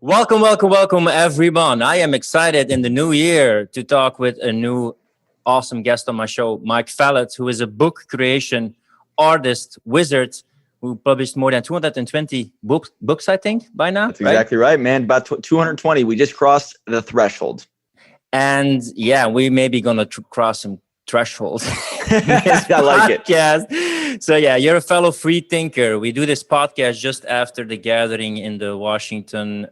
Welcome, everyone. I am excited in the new year to talk with a new awesome guest on my show, Mike Fallat, who is a book creation artist, wizard, who published more than 220 books, I think, by now. That's exactly right, man. About 220. We just crossed the threshold. And yeah, we may be going to cross some thresholds. I like it. So yeah, you're a fellow free thinker. We do this podcast just after the gathering in the Washington,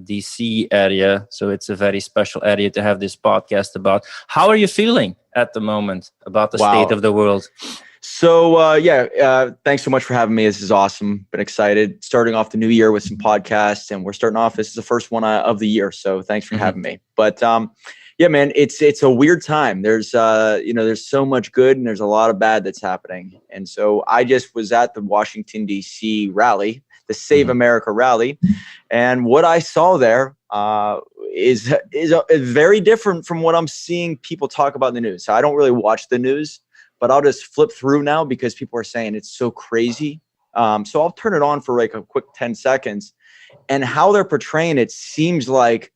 D.C. area. So it's a very special area to have this podcast about. How are you feeling at the moment about the state of the world? So thanks so much for having me. This is awesome. Been excited. Starting off the new year with some podcasts, and we're starting off. This is the first one of the year. So thanks for having me. But yeah, man, it's a weird time. There's there's so much good and there's a lot of bad that's happening. And so I just was at the Washington D.C. rally, the Save America rally, and what I saw there is very different from what I'm seeing people talk about in the news. So I don't really watch the news, but I'll just flip through now because people are saying it's so crazy. So I'll turn it on for like a quick 10 seconds, and how they're portraying it seems like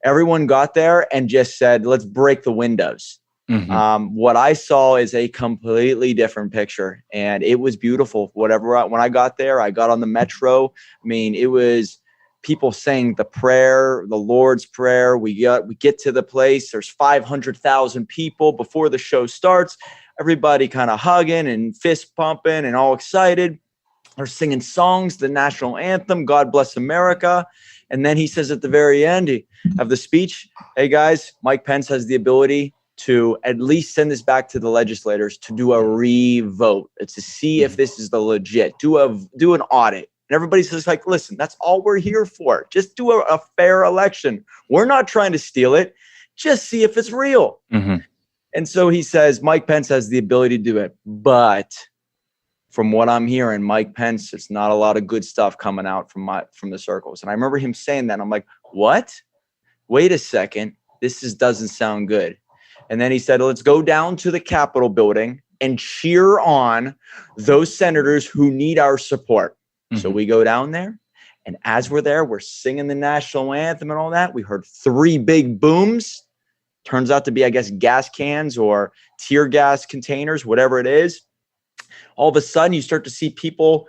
everyone got there and just said, let's break the windows. What I saw is a completely different picture, and it was beautiful. When I got there, I got on the metro. I mean, it was people saying the prayer, the Lord's Prayer. We get to the place. There's 500,000 people before the show starts. Everybody kind of hugging and fist pumping and all excited. They're singing songs, the national anthem, God Bless America. And then he says at the very end of the speech, hey guys, Mike Pence has the ability to at least send this back to the legislators to do a re-vote, to see if this is the legit, do an audit. And everybody says, like, listen, that's all we're here for. Just do a fair election. We're not trying to steal it. Just see if it's real. And so he says, Mike Pence has the ability to do it. But from what I'm hearing, Mike Pence, it's not a lot of good stuff coming out from the circles. And I remember him saying that. I'm like, what? Wait a second. This doesn't sound good. And then he said, let's go down to the Capitol building and cheer on those senators who need our support. So we go down there. And as we're there, we're singing the national anthem and all that. We heard 3 big booms. Turns out to be, I guess, gas cans or tear gas containers, whatever it is. All of a sudden, you start to see people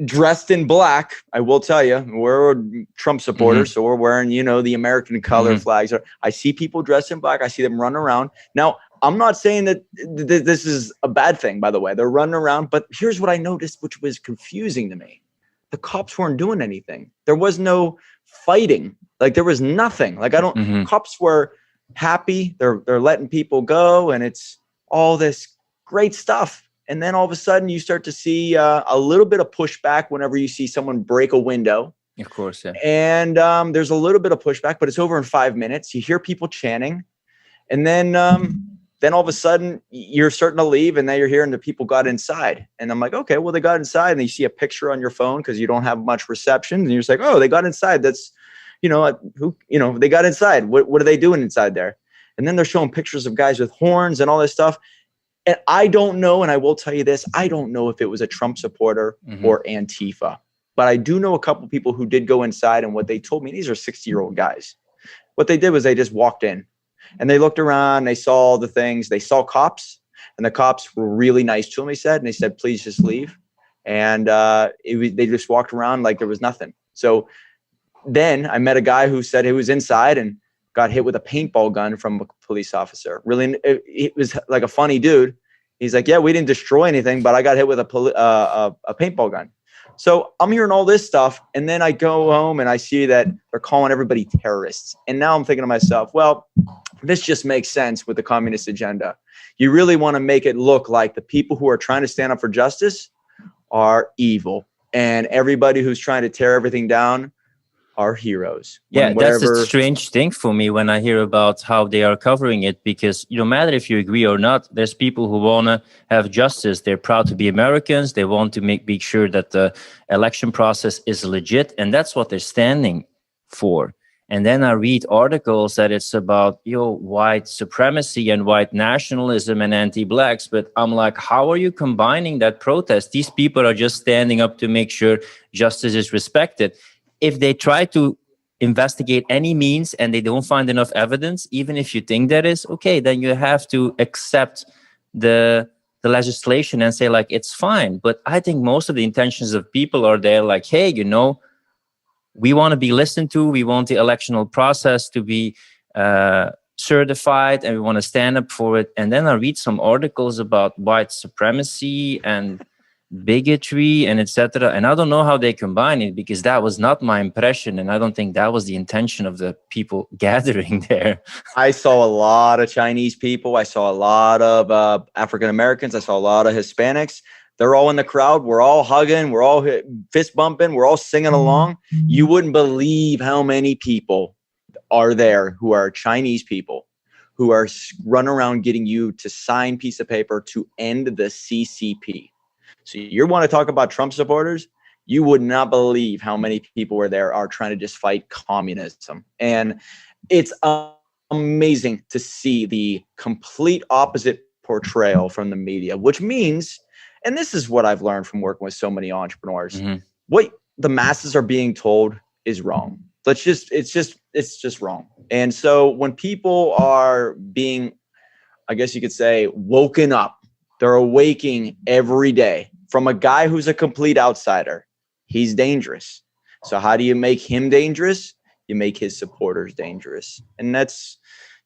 dressed in black. I will tell you, we're Trump supporters, so we're wearing, the American color flags. I see people dressed in black. I see them running around. Now, I'm not saying that this is a bad thing, by the way. They're running around. But here's what I noticed, which was confusing to me. The cops weren't doing anything. There was no fighting. Like, there was nothing. Like, cops were happy. They're letting people go, and it's all this great stuff. And then all of a sudden you start to see a little bit of pushback whenever you see someone break a window. Of course, yeah. And there's a little bit of pushback, but it's over in 5 minutes. You hear people chanting, and then all of a sudden you're starting to leave, and now you're hearing the people got inside. And I'm like, okay, well, they got inside, and then you see a picture on your phone because you don't have much reception, and you're just like, oh, they got inside. That's, they got inside. What are they doing inside there? And then they're showing pictures of guys with horns and all this stuff. And I don't know, and I will tell you this, I don't know if it was a Trump supporter or Antifa. But I do know a couple people who did go inside, and what they told me, these are 60-year-old guys. What they did was they just walked in, and they looked around, they saw all the things. They saw cops, and the cops were really nice to them, and they said, please just leave. And they just walked around like there was nothing. So then I met a guy who said he was inside and got hit with a paintball gun from a police officer. Really, it was like a funny dude. He's like, yeah, we didn't destroy anything, but I got hit with a paintball gun. So I'm hearing all this stuff, and then I go home and I see that they're calling everybody terrorists. And now I'm thinking to myself, well, this just makes sense with the communist agenda. You really want to make it look like the people who are trying to stand up for justice are evil, and everybody who's trying to tear everything down are heroes. Yeah, that's a strange thing for me when I hear about how they are covering it, because no matter if you agree or not, there's people who want to have justice. They're proud to be Americans. They want to be sure that the election process is legit, and that's what they're standing for. And then I read articles that it's about white supremacy and white nationalism and anti-blacks. But I'm like, how are you combining that protest? These people are just standing up to make sure justice is respected. If they try to investigate any means and they don't find enough evidence, even if you think that is okay, then you have to accept the legislation and say like it's fine. But I think most of the intentions of people are there like, hey, we want to be listened to, we want the electoral process to be certified, and we want to stand up for it. And then I read some articles about white supremacy and bigotry and etc. And I don't know how they combine it, because that was not my impression, and I don't think that was the intention of the people gathering there. I saw a lot of Chinese people. I saw a lot of African Americans. I saw a lot of Hispanics. They're all in the crowd. We're all hugging. We're all fist bumping. We're all singing along. You wouldn't believe how many people are there who are Chinese people who are running around getting you to sign piece of paper to end the CCP. So you want to talk about Trump supporters? You would not believe how many people were there are trying to just fight communism. And it's amazing to see the complete opposite portrayal from the media, which means, and this is what I've learned from working with so many entrepreneurs, what the masses are being told is wrong. It's just wrong. And so when people are being, I guess you could say, woken up, they're awaking every day from a guy who's a complete outsider. He's dangerous. So how do you make him dangerous? You make his supporters dangerous. And that's,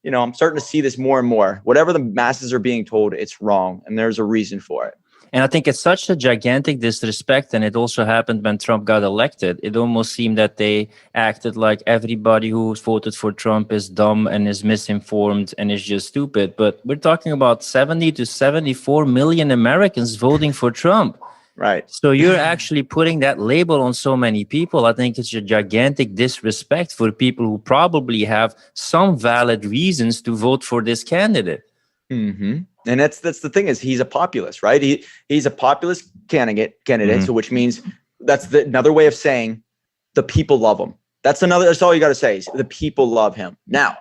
I'm starting to see this more and more. Whatever the masses are being told, it's wrong. And there's a reason for it. And I think it's such a gigantic disrespect. And it also happened when Trump got elected. It almost seemed that they acted like everybody who voted for Trump is dumb and is misinformed and is just stupid. But we're talking about 70 to 74 million Americans voting for Trump. Right. So you're actually putting that label on so many people. I think it's a gigantic disrespect for people who probably have some valid reasons to vote for this candidate. Mm-hmm. And that's the thing, is he's a populist, right? He's a populist candidate. So which means that's another way of saying the people love him. That's all you got to say is the people love him. Now,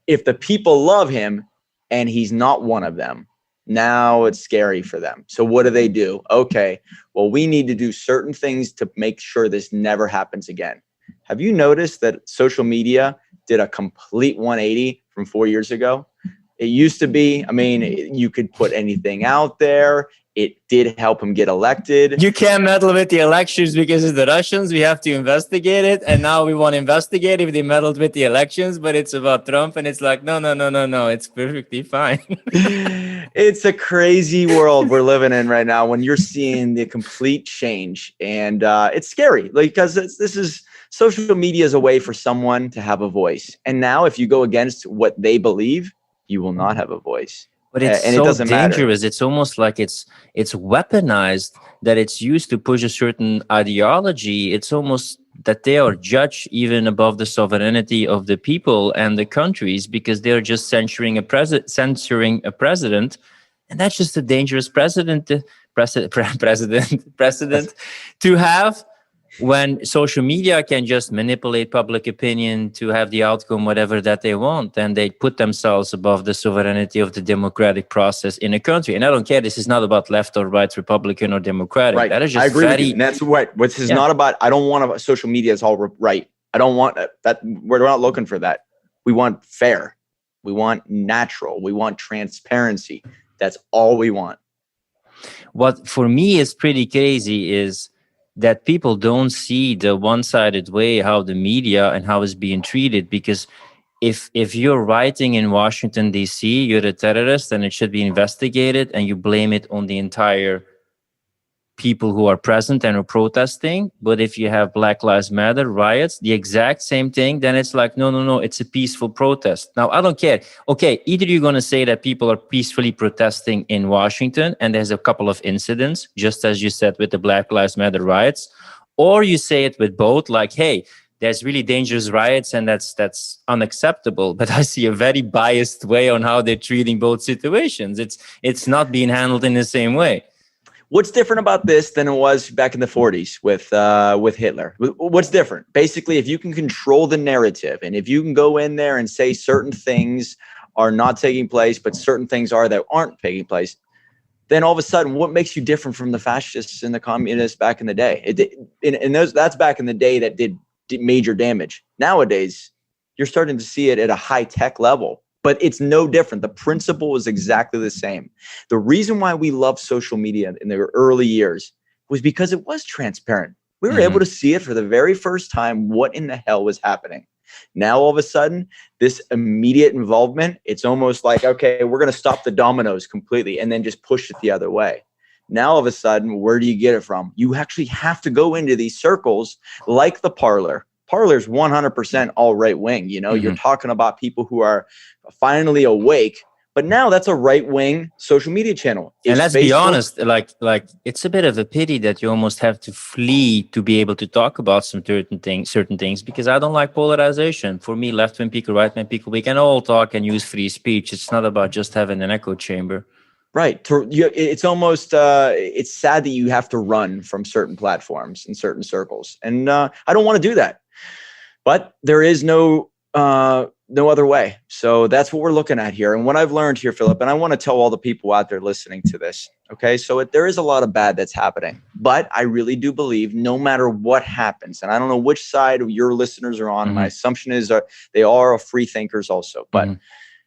if the people love him and he's not one of them, now it's scary for them. So what do? Okay, well, we need to do certain things to make sure this never happens again. Have you noticed that social media did a complete 180 from 4 years ago? It used to be, you could put anything out there. It did help him get elected. You can't meddle with the elections because of the Russians. We have to investigate it. And now we want to investigate if they meddled with the elections, but it's about Trump. And it's like, no. It's perfectly fine. It's a crazy world we're living in right now when you're seeing the complete change. And it's scary, because this is social media is a way for someone to have a voice. And now if you go against what they believe, you will not have a voice. But it's and so it doesn't dangerous. Matter. It's almost like it's weaponized, that it's used to push a certain ideology. It's almost that they are judged even above the sovereignty of the people and the countries, because they're just censoring a president. And that's just a dangerous precedent to have, when social media can just manipulate public opinion to have the outcome whatever that they want, and they put themselves above the sovereignty of the democratic process in a country. And I don't care, this is not about left or right, Republican or Democratic. Right. That is just I agree with you. And that's what this is not about. I don't want social media is all right. I don't want that. We're not looking for that. We want fair. We want natural. We want transparency. That's all we want. What for me is pretty crazy is that people don't see the one-sided way how the media and how it's being treated. Because if you're writing in Washington, D.C., you're a terrorist and it should be investigated, and you blame it on the entire people who are present and are protesting. But if you have Black Lives Matter riots, the exact same thing, then it's like, no, it's a peaceful protest. Now, I don't care. Okay, either you're going to say that people are peacefully protesting in Washington, and there's a couple of incidents, just as you said with the Black Lives Matter riots, or you say it with both, like, hey, there's really dangerous riots and that's unacceptable. But I see a very biased way on how they're treating both situations. It's not being handled in the same way. What's different about this than it was back in the 40s with Hitler? What's different? Basically, if you can control the narrative, and if you can go in there and say certain things are not taking place, but certain things are that aren't taking place, then all of a sudden, what makes you different from the fascists and the communists back in the day? That's back in the day that did major damage. Nowadays, you're starting to see it at a high tech level, but it's no different. The principle is exactly the same. The reason why we love social media in the early years was because it was transparent. We were able to see it for the very first time, what in the hell was happening. Now, all of a sudden, this immediate involvement, it's almost like, okay, we're going to stop the dominoes completely and then just push it the other way. Now, all of a sudden, where do you get it from? You actually have to go into these circles like the Parler. Parler's 100% all right wing. You know, you're talking about people who are finally awake. But now that's a right-wing social media channel. And let's be honest, like it's a bit of a pity that you almost have to flee to be able to talk about some certain things, because I don't like polarization. For me, left-wing people, right-wing people, we can all talk and use free speech. It's not about just having an echo chamber. Right. It's almost, it's sad that you have to run from certain platforms in certain circles. And I don't want to do that. But there is no other way. So that's what we're looking at here. And what I've learned here, Philip, and I want to tell all the people out there listening to this, okay? So there is a lot of bad that's happening. But I really do believe no matter what happens, and I don't know which side of your listeners are on, my assumption is they are free thinkers also. But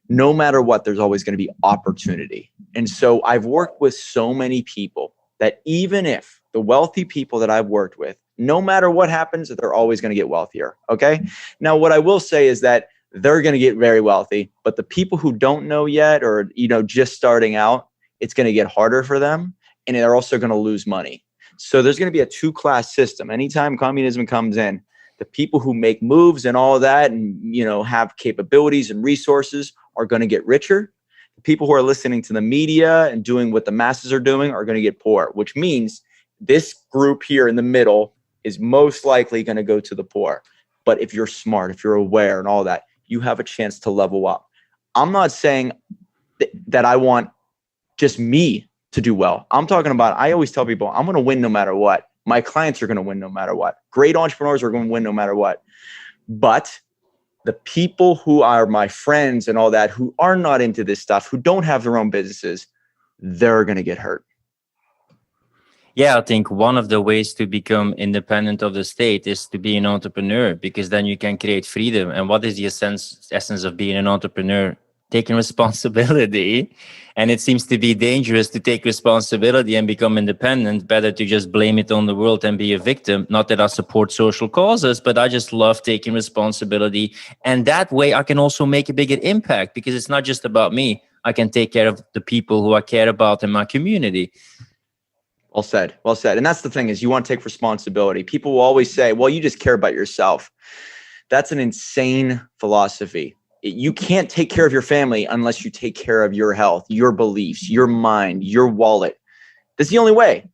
no matter what, there's always going to be opportunity. And so I've worked with so many people that even if the wealthy people that I've worked with, no matter what happens, they're always going to get wealthier. Okay. Now, what I will say is that they're going to get very wealthy, but the people who don't know yet, or, you know, just starting out, it's going to get harder for them. And they're also going to lose money. So there's going to be a two-class system. Anytime communism comes in, the people who make moves and all of that and, you know, have capabilities and resources are going to get richer. The people who are listening to the media and doing what the masses are doing are going to get poor, which means this group here in the middle is most likely going to go to the poor. But if you're smart, if you're aware and all that, you have a chance to level up. I'm not saying that I want just me to do well. I'm talking about, I always tell people, I'm going to win no matter what. My clients are going to win no matter what. Great entrepreneurs are going to win no matter what. But the people who are my friends and all that, who are not into this stuff, who don't have their own businesses, they're going to get hurt. Yeah, I think one of the ways to become independent of the state is to be an entrepreneur, because then you can create freedom. And what is the essence of being an entrepreneur? Taking responsibility. And it seems to be dangerous to take responsibility and become independent. Better to just blame it on the world and be a victim. Not that I support social causes, but I just love taking responsibility. And that way I can also make a bigger impact, because it's not just about me. I can take care of the people who I care about in my community. Well said. Well said. And that's the thing, is you want to take responsibility. People will always say, well, you just care about yourself. That's an insane philosophy. You can't take care of your family unless you take care of your health, your beliefs, your mind, your wallet. That's the only way.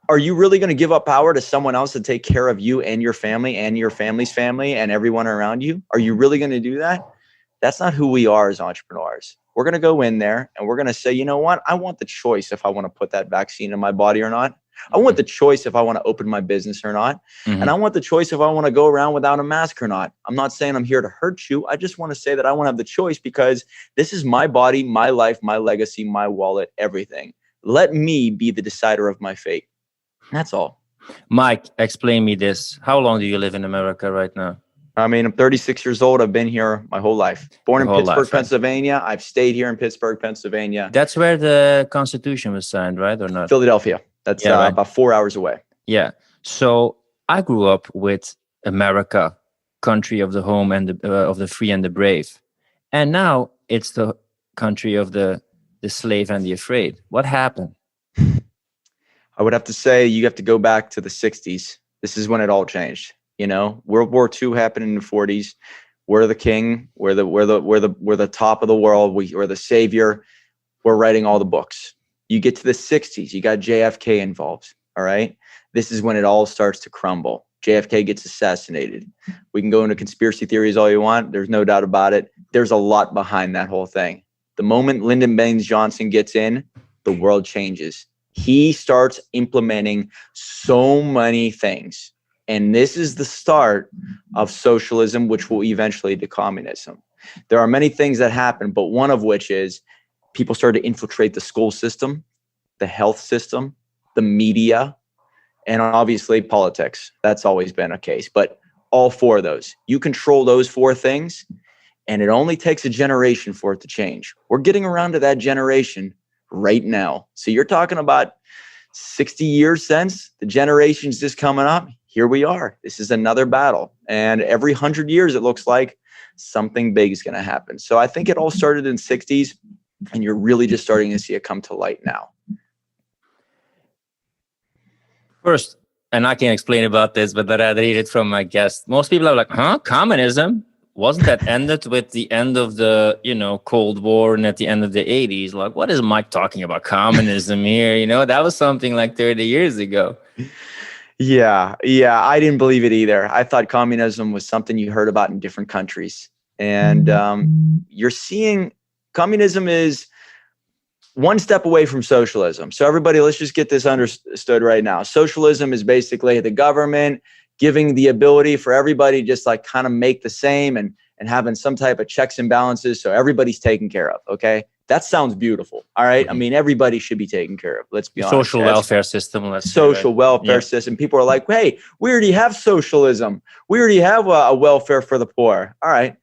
Are you really going to give up power to someone else to take care of you and your family and your family's family and everyone around you? Are you really going to do that? That's not who we are as entrepreneurs. We're going to go in there and we're going to say, you know what? I want the choice if I want to put that vaccine in my body or not. I want the choice if I want to open my business or not. And I want the choice if I want to go around without a mask or not. I'm not saying I'm here to hurt you. I just want to say that I want to have the choice, because this is my body, my life, my legacy, my wallet, everything. Let me be the decider of my fate. That's all. Mike, explain me this. How long do you live in America right now? I mean, I'm 36 years old. I've been here my whole life. Born in Pittsburgh, Pennsylvania. I've stayed here in Pittsburgh, Pennsylvania. That's where the Constitution was signed, right? Or not? Philadelphia. That's right. About 4 hours away. Yeah. So I grew up with America, country of the home and of the free and the brave. And now it's the country of the slave and the afraid. What happened? I would have to say you have to go back to the 60s. This is when it all changed. You know, World War II happened in the 40s. We're the king. We're the top of the world. We're the savior. We're writing all the books. You get to the 60s, you got JFK involved. All right. This is when it all starts to crumble. JFK gets assassinated. We can go into conspiracy theories all you want. There's no doubt about it. There's a lot behind that whole thing. The moment Lyndon Baines Johnson gets in, the world changes. He starts implementing so many things. And this is the start of socialism, which will eventually lead to communism. There are many things that happen, but one of which is people started to infiltrate the school system, the health system, the media, and obviously politics. That's always been a case. But all four of those. You control those four things, and it only takes a generation for it to change. We're getting around to that generation right now. So you're talking about 60 years since the generation's just coming up. Here we are. This is another battle. And every 100 years, it looks like something big is going to happen. So I think it all started in the 60s, and you're really just starting to see it come to light now. First, and I can't explain about this, but I'd read it from my guest. Most people are like, huh? Communism? Wasn't that ended with the end of the, Cold War and at the end of the 80s? Like, what is Mike talking about communism here? That was something like 30 years ago. Yeah. I didn't believe it either. I thought communism was something you heard about in different countries. And you're seeing communism is one step away from socialism. So everybody, let's just get this understood right now. Socialism is basically the government giving the ability for everybody just like kind of make the same and having some type of checks and balances so everybody's taken care of, okay? That sounds beautiful, all right? I mean, everybody should be taken care of, let's be honest. Social welfare system. Social welfare system. People are like, hey, we already have socialism. We already have a welfare for the poor. All right.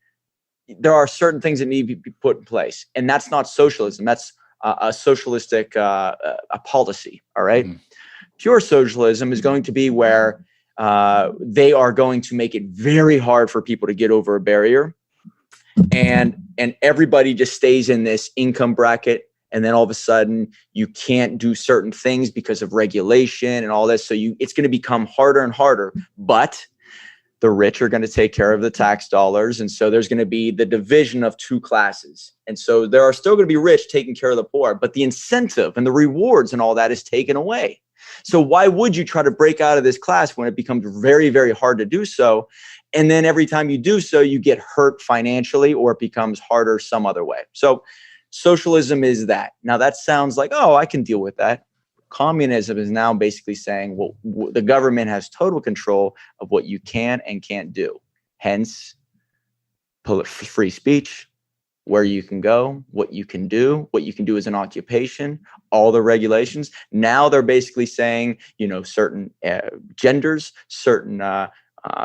There are certain things that need to be put in place, and that's not socialism. That's a socialistic a policy, all right? Pure socialism is going to be where they are going to make it very hard for people to get over a barrier, and everybody just stays in this income bracket, and then all of a sudden you can't do certain things because of regulation and all this. So it's going to become harder and harder, but the rich are going to take care of the tax dollars. And so there's going to be the division of two classes. And so there are still going to be rich taking care of the poor, but the incentive and the rewards and all that is taken away. So why would you try to break out of this class when it becomes very, very hard to do so? And then every time you do so, you get hurt financially, or it becomes harder some other way. So socialism is that. Now that sounds like, oh, I can deal with that. Communism is now basically saying, well, the government has total control of what you can and can't do. Hence, free speech, where you can go, what you can do as an occupation, all the regulations. Now they're basically saying, certain genders, certain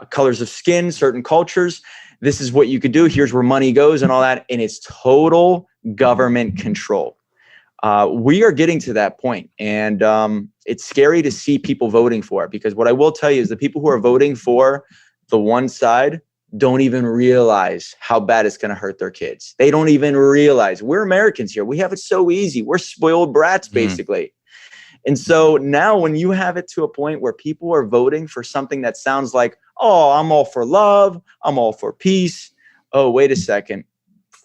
colors of skin, certain cultures. This is what you could do. Here's where money goes and all that. And it's total government control. We are getting to that point, and it's scary to see people voting for it, because what I will tell you is the people who are voting for the one side don't even realize how bad it's going to hurt their kids. They don't even realize. We're Americans here. We have it so easy. We're spoiled brats, basically. And so now when you have it to a point where people are voting for something that sounds like, oh, I'm all for love, I'm all for peace. Oh, wait a second.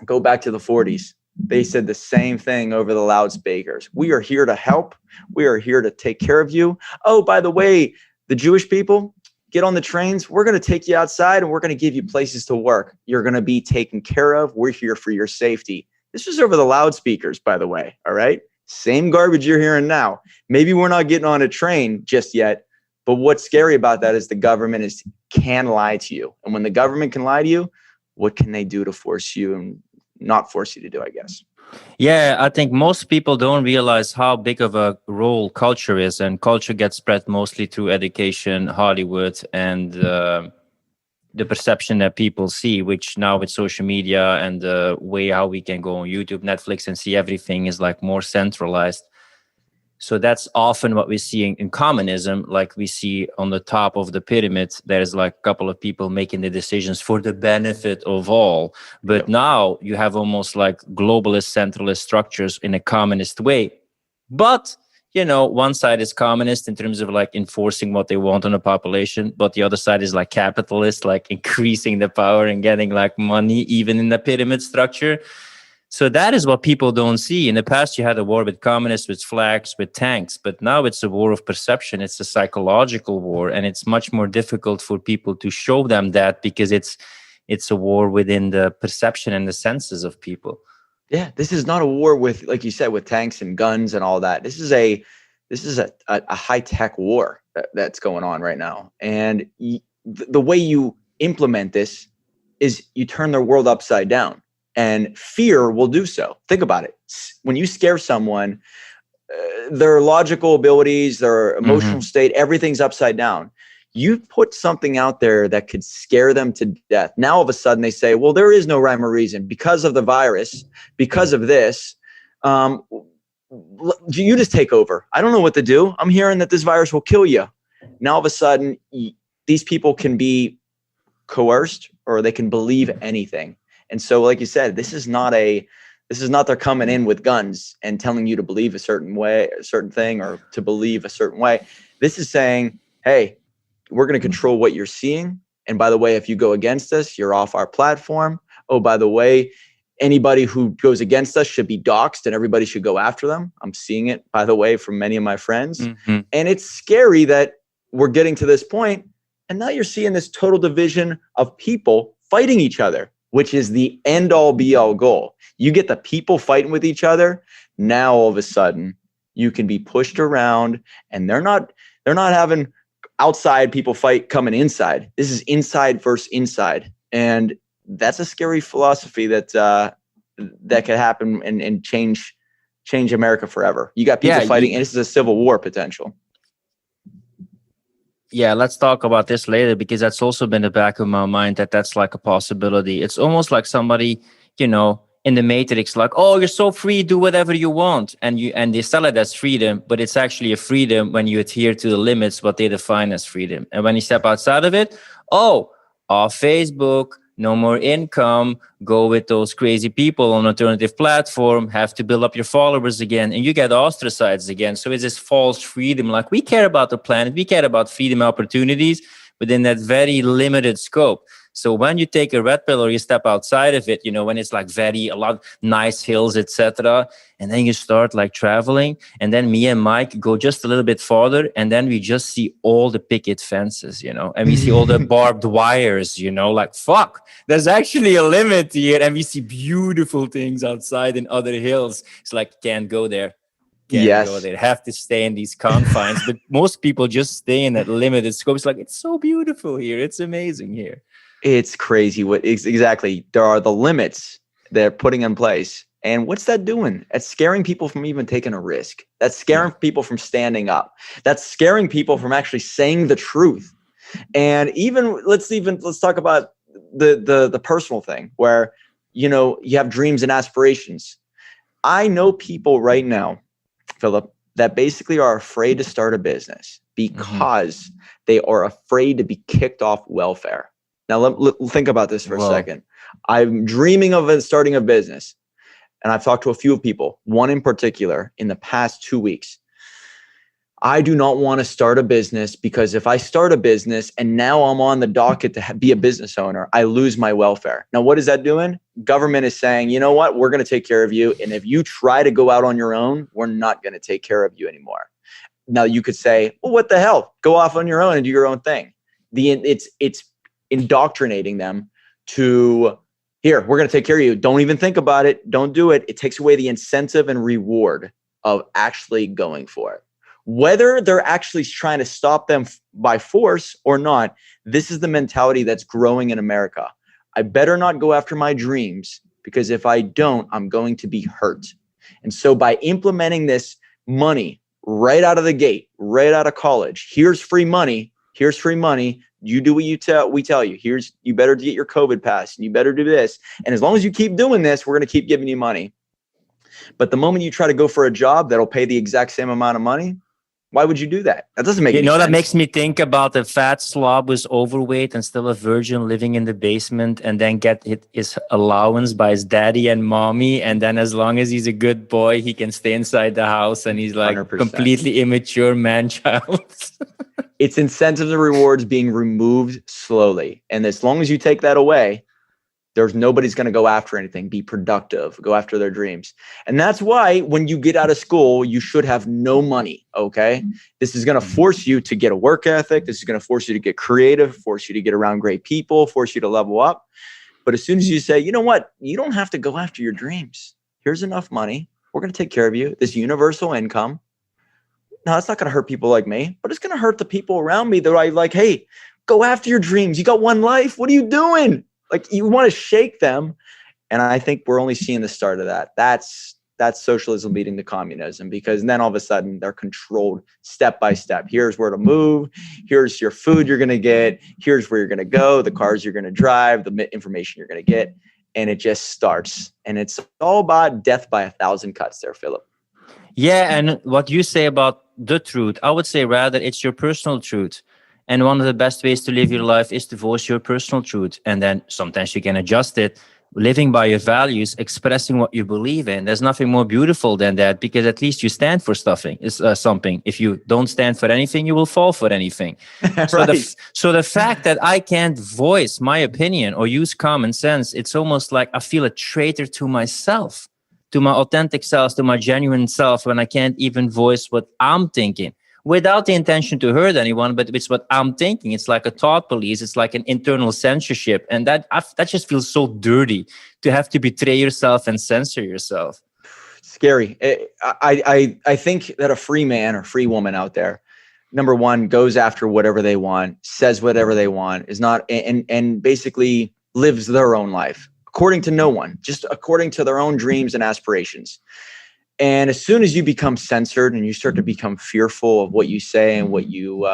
Go back to the 40s. They said the same thing over the loudspeakers. We are here to help. We are here to take care of you. Oh, by the way, the Jewish people, get on the trains. We're going to take you outside and we're going to give you places to work. You're going to be taken care of. We're here for your safety. This was over the loudspeakers, by the way. All right. Same garbage you're hearing now. Maybe we're not getting on a train just yet, but what's scary about that is the government can lie to you. And when the government can lie to you, what can they do to force you and not force you to do, I guess? Yeah, I think most people don't realize how big of a role culture is, and culture gets spread mostly through education, Hollywood, and the perception that people see, which now with social media and the way how we can go on YouTube, Netflix, and see everything is like more centralized. So that's often what we see in communism. Like we see on the top of the pyramid, there's like a couple of people making the decisions for the benefit of all. But now you have almost like globalist, centralist structures in a communist way. But, one side is communist in terms of like enforcing what they want on the population. But the other side is like capitalist, like increasing the power and getting like money, even in the pyramid structure. So that is what people don't see. In the past, you had a war with communists, with flags, with tanks, but now it's a war of perception. It's a psychological war, and it's much more difficult for people to show them that, because it's a war within the perception and the senses of people. Yeah, this is not a war with, like you said, with tanks and guns and all that. This is a high-tech war that's going on right now. And the way you implement this is you turn their world upside down. And fear will do so. Think about it. When you scare someone, their logical abilities, their emotional state, everything's upside down. You put something out there that could scare them to death. Now all of a sudden they say, well, there is no rhyme or reason because of the virus, because of this. You just take over. I don't know what to do. I'm hearing that this virus will kill you. Now all of a sudden these people can be coerced or they can believe anything. And so, like you said, this is not they're coming in with guns and telling you to believe a certain way, a certain thing, or to believe a certain way. This is saying, hey, we're going to control what you're seeing. And by the way, if you go against us, you're off our platform. Oh, by the way, anybody who goes against us should be doxxed and everybody should go after them. I'm seeing it, by the way, from many of my friends. Mm-hmm. And it's scary that we're getting to this point. And now you're seeing this total division of people fighting each other, which is the end all be all goal. You get the people fighting with each other. Now, all of a sudden, you can be pushed around and they're not having outside people fight coming inside. This is inside versus inside. And that's a scary philosophy that could happen and change America forever. You got people fighting, and this is a civil war potential. Yeah, let's talk about this later, because that's also been in the back of my mind that's like a possibility. It's almost like somebody, in the Matrix, like, oh, you're so free, do whatever you want. And they sell it as freedom, but it's actually a freedom when you adhere to the limits, what they define as freedom. And when you step outside of it, off Facebook, no more income, go with those crazy people on alternative platform, have to build up your followers again, and you get ostracized again. So it's this false freedom. Like, we care about the planet, we care about freedom opportunities within that very limited scope. So when you take a red pill or you step outside of it, when it's like a lot nice hills, etc., and then you start like traveling, and then me and Mike go just a little bit farther, and then we just see all the picket fences, and we see all the barbed wires, like, fuck, there's actually a limit here, and we see beautiful things outside in other hills. It's like, can't go there. Go there. Have to stay in these confines. But most people just stay in that limited scope. It's like, it's so beautiful here. It's amazing here. It's crazy. Exactly. There are the limits they're putting in place. And what's that doing? It's scaring people from even taking a risk. That's scaring people from standing up. That's scaring people from actually saying the truth. And let's talk about the personal thing where, you have dreams and aspirations. I know people right now, Philip, that basically are afraid to start a business because they are afraid to be kicked off welfare. Now, think about this for a second. I'm dreaming of starting a business, and I've talked to a few people, one in particular, in the past 2 weeks. I do not want to start a business because if I start a business and now I'm on the docket to be a business owner, I lose my welfare. Now, what is that doing? Government is saying, you know what? We're going to take care of you. And if you try to go out on your own, we're not going to take care of you anymore. Now, you could say, well, what the hell? Go off on your own and do your own thing. It's indoctrinating them to, here, we're going to take care of you. Don't even think about it. Don't do it. It takes away the incentive and reward of actually going for it. Whether they're actually trying to stop them by force or not, this is the mentality that's growing in America. I better not go after my dreams because if I don't, I'm going to be hurt. And so by implementing this money right out of the gate, right out of college, here's free money. Here's free money. You do what we tell you. You better get your COVID pass and you better do this. And as long as you keep doing this, we're going to keep giving you money. But the moment you try to go for a job that'll pay the exact same amount of money, why would you do that? That doesn't make any sense. That makes me think about the fat slob who's overweight and still a virgin living in the basement and then get his allowance by his daddy and mommy. And then as long as he's a good boy, he can stay inside the house and he's like 100%. Completely immature man-child. It's incentives and rewards being removed slowly. And as long as you take that away, nobody's going to go after anything, be productive, go after their dreams. And that's why when you get out of school, you should have no money, okay? This is going to force you to get a work ethic. This is going to force you to get creative, force you to get around great people, force you to level up. But as soon as you say, you know what? You don't have to go after your dreams. Here's enough money. We're going to take care of you. This universal income. Now, it's not going to hurt people like me, but it's going to hurt the people around me that are like, hey, go after your dreams. You got one life. What are you doing? Like, you want to shake them. And I think we're only seeing the start of that. That's that's socialism leading to communism, because then all of a sudden they're controlled step by step. Here's where to move. Here's your food you're going to get. Here's where you're going to go, the cars you're going to drive, the information you're going to get. And it just starts. And it's all about death by 1,000 cuts there, Philip. Yeah, and what you say about the truth, I would say rather it's your personal truth. And one of the best ways to live your life is to voice your personal truth. And then sometimes you can adjust it, living by your values, expressing what you believe in. There's nothing more beautiful than that, because at least you stand for something. If you don't stand for anything, you will fall for anything. Right. So the fact that I can't voice my opinion or use common sense, it's almost like I feel a traitor to myself, to my authentic self, to my genuine self, when I can't even voice what I'm thinking, without the intention to hurt anyone, but it's what I'm thinking. It's like a thought police. It's like an internal censorship. And that just feels so dirty, to have to betray yourself and censor yourself. Scary. I think that a free man or free woman out there, number one, goes after whatever they want, says whatever they want, is not, and basically lives their own life according to no one, just according to their own dreams and aspirations. And as soon as you become censored and you start to become fearful of what you say and what you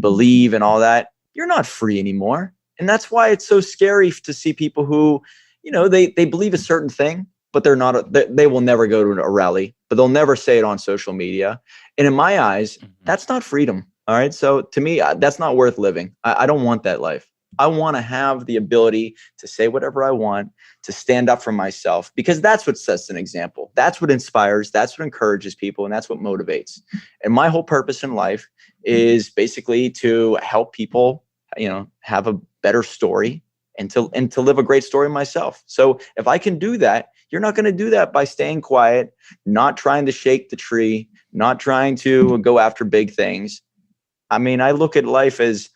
believe and all that, you're not free anymore. And that's why it's so scary to see people who, they believe a certain thing, but they will never go to a rally, but they'll never say it on social media. And in my eyes, that's not freedom. All right. So to me, that's not worth living. I don't want that life. I want to have the ability to say whatever I want, to stand up for myself, because that's what sets an example. That's what inspires. That's what encourages people. And that's what motivates. And my whole purpose in life is basically to help people, have a better story and to live a great story myself. So if I can do that, you're not going to do that by staying quiet, not trying to shake the tree, not trying to go after big things. I mean, I look at life as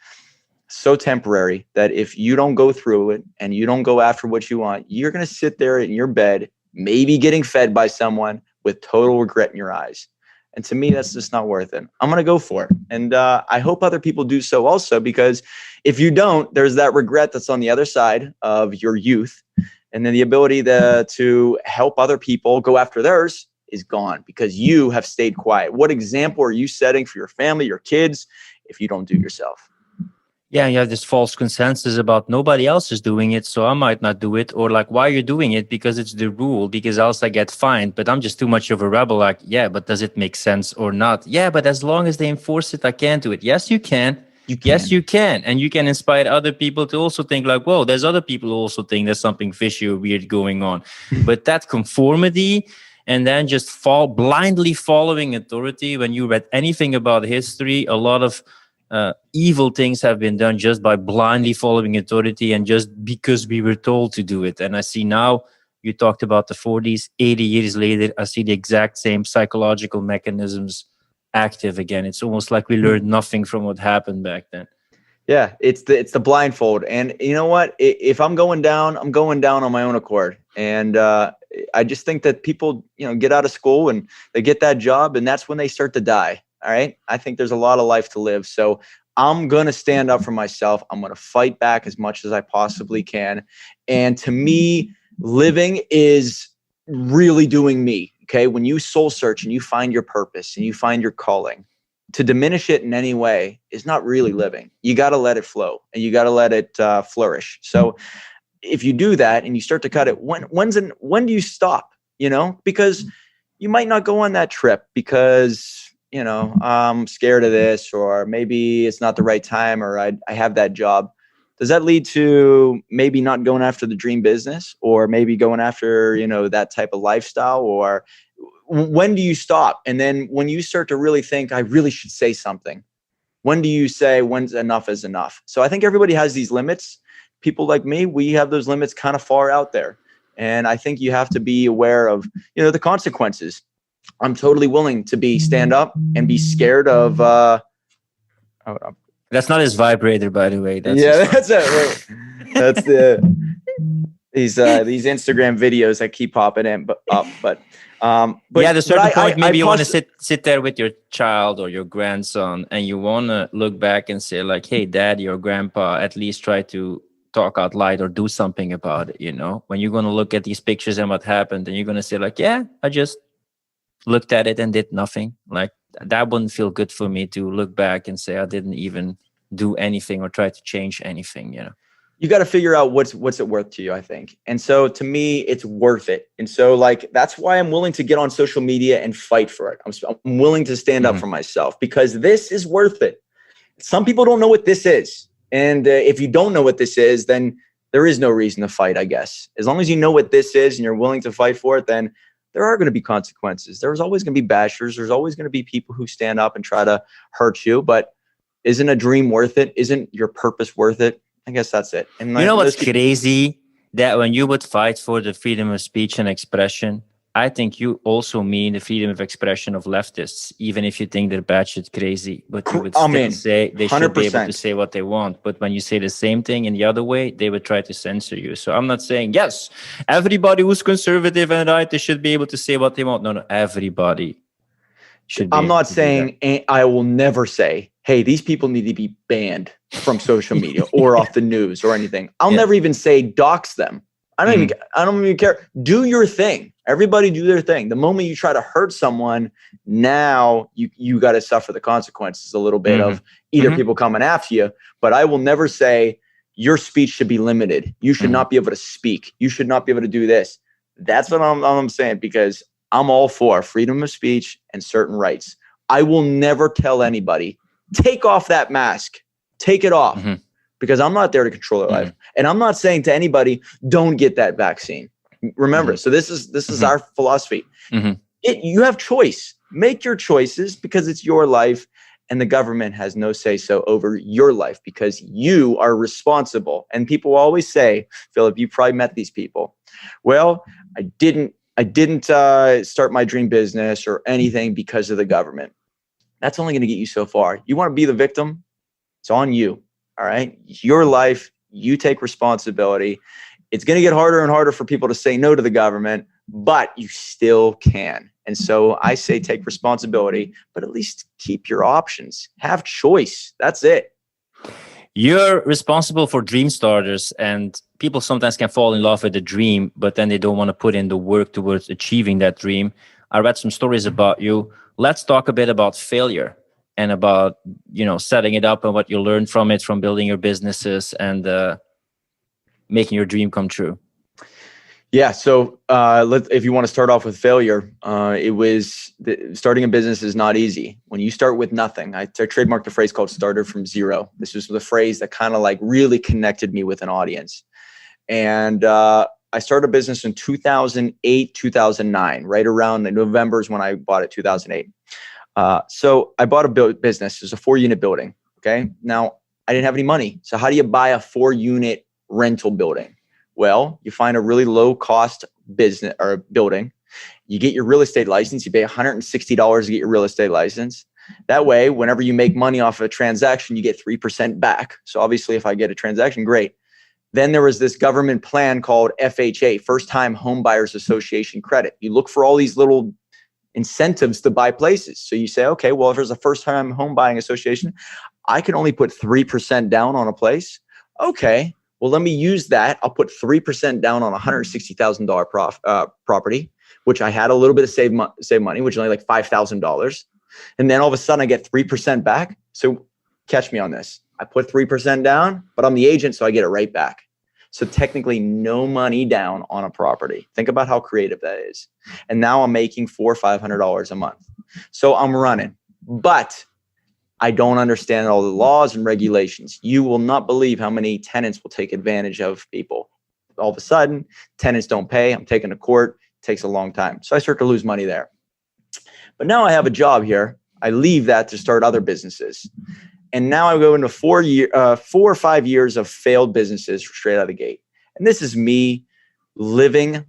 so temporary that if you don't go through it and you don't go after what you want, you're going to sit there in your bed, maybe getting fed by someone with total regret in your eyes. And to me, that's just not worth it. I'm going to go for it. And I hope other people do so also, because if you don't, there's that regret that's on the other side of your youth. And then the ability to help other people go after theirs is gone because you have stayed quiet. What example are you setting for your family, your kids, if you don't do yourself? Yeah, you have this false consensus about nobody else is doing it, so I might not do it. Or like, why are you doing it? Because it's the rule, because else I get fined. But I'm just too much of a rebel. Like, yeah, but does it make sense or not? Yeah, but as long as they enforce it, I can't do it. Yes, you can. Yes, you can. And you can inspire other people to also think like, whoa, there's other people who also think there's something fishy or weird going on. But that conformity and then just blindly following authority, when you read anything about history, a lot of evil things have been done just by blindly following authority and just because we were told to do it. And I see now, you talked about the 40s, 80 years later, I see the exact same psychological mechanisms active again. It's almost like we learned nothing from what happened back then. Yeah, it's the blindfold. And you know what? If I'm going down, I'm going down on my own accord. And I just think that people, get out of school and they get that job, and that's when they start to die. All right. I think there's a lot of life to live. So I'm going to stand up for myself. I'm going to fight back as much as I possibly can. And to me, living is really doing me. Okay. When you soul search and you find your purpose and you find your calling, to diminish it in any way is not really living. You got to let it flow and you got to let it flourish. So if you do that and you start to cut it, when do you stop? Because you might not go on that trip because I'm scared of this, or maybe it's not the right time, or I have that job. Does that lead to maybe not going after the dream business, or maybe going after, that type of lifestyle? Or when do you stop? And then when you start to really think, I really should say something, when do you say when's enough is enough? So I think everybody has these limits. People like me, we have those limits kind of far out there. And I think you have to be aware of, the consequences. I'm totally willing to stand up and be scared of. That's not his vibrator, by the way. That's it. That's these Instagram videos that keep popping up. But yeah, at a certain point, maybe you want to sit there with your child or your grandson, and you want to look back and say like, "Hey, Daddy or Grandpa, at least try to talk out loud or do something about it. When you're going to look at these pictures and what happened, and you're going to say like, yeah, I just looked at it and did nothing. Like, that wouldn't feel good for me to look back and say I didn't even do anything or try to change anything. You got to figure out what's it worth to you, I think. And so to me, it's worth it. And so like, that's why I'm willing to get on social media and fight for it. I'm willing to stand up for myself, because this is worth it. Some people don't know what this is. And if you don't know what this is, then there is no reason to fight, I guess. As long as you know what this is and you're willing to fight for it, then there are going to be consequences. There's always going to be bashers. There's always going to be people who stand up and try to hurt you. But isn't a dream worth it? Isn't your purpose worth it? I guess that's it. And you know what's crazy? That when you would fight for the freedom of speech and expression, I think you also mean the freedom of expression of leftists, even if you think they're batshit crazy. But you would still say they should 100%. Be able to say what they want. But when you say the same thing in the other way, they would try to censor you. So I'm not saying, yes, everybody who's conservative and right, they should be able to say what they want. No, everybody should be. I'm not saying, I will never say, hey, these people need to be banned from social media or off the news or anything. I'll never even say dox them. I don't even care. Do your thing. Everybody do their thing. The moment you try to hurt someone, now you got to suffer the consequences a little bit of either people coming after you. But I will never say your speech should be limited. You should not be able to speak. You should not be able to do this. That's what I'm saying, because I'm all for freedom of speech and certain rights. I will never tell anybody, take off that mask, take it off. Because I'm not there to control their life. And I'm not saying to anybody, don't get that vaccine. Remember, so this is our philosophy. You have choice. Make your choices, because it's your life, and the government has no say-so over your life, because you are responsible. And people always say, Philip, you probably met these people. Well, I didn't start my dream business or anything because of the government. That's only going to get you so far. You want to be the victim? It's on you. All right. It's your life. You take responsibility. It's going to get harder and harder for people to say no to the government, but you still can. And so I say take responsibility, but at least keep your options. Have choice. That's it. You're responsible for Dreamstarters, and people sometimes can fall in love with a dream, but then they don't want to put in the work towards achieving that dream. I read some stories about you. Let's talk a bit about failure and about, setting it up and what you learned from it, from building your businesses and making your dream come true. Yeah. So if you want to start off with failure, starting a business is not easy. When you start with nothing, I trademarked a phrase called starter from zero. This was the phrase that kind of like really connected me with an audience. And I started a business in 2008, 2009, right around November is when I bought it, 2008. So I bought a business. It was a 4-unit building. Okay. Now I didn't have any money. So how do you buy a 4-unit rental building? Well, you find a really low cost business or building. You get your real estate license. You pay $160 to get your real estate license. That way, whenever you make money off a transaction, you get 3% back. So obviously if I get a transaction, great. Then there was this government plan called FHA, First Time Home Buyers Association credit. You look for all these little incentives to buy places. So you say, okay, well, if there's a first time home buying association, I can only put 3% down on a place. Okay, well, let me use that. I'll put 3% down on a $160,000 property, which I had a little bit of save money, which is only like $5,000. And then all of a sudden I get 3% back. So catch me on this. I put 3% down, but I'm the agent, so I get it right back. So technically no money down on a property. Think about how creative that is. And now I'm making $400 or $500 a month. So I'm running, but I don't understand all the laws and regulations. You will not believe how many tenants will take advantage of people. All of a sudden, tenants don't pay. I'm taken to court. It takes a long time. So I start to lose money there. But now I have a job here. I leave that to start other businesses. And now I go into 4 or 5 years of failed businesses straight out of the gate. And this is me living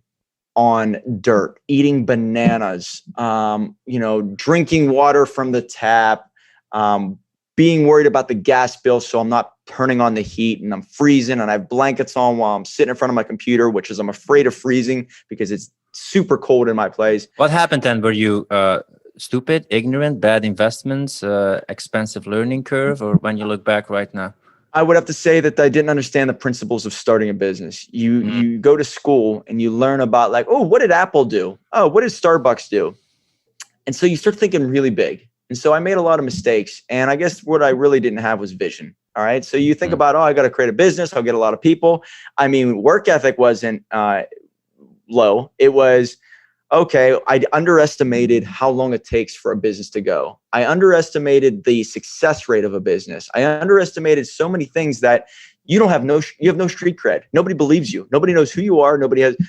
on dirt, eating bananas, drinking water from the tap, being worried about the gas bill so I'm not turning on the heat, and I'm freezing and I have blankets on while I'm sitting in front of my computer, which is I'm afraid of freezing because it's super cold in my place. What happened then? Were you stupid, ignorant, bad investments, expensive learning curve, or when you look back right now? I would have to say that I didn't understand the principles of starting a business. You go to school and you learn about like, oh, what did Apple do? Oh, what did Starbucks do? And so you start thinking really big. And so I made a lot of mistakes. And I guess what I really didn't have was vision. All right. So you think about, oh, I got to create a business. I'll get a lot of people. I mean, work ethic wasn't low. It was, okay, I underestimated how long it takes for a business to go. I underestimated the success rate of a business. I underestimated so many things that you have no street cred. Nobody believes you. Nobody knows who you are.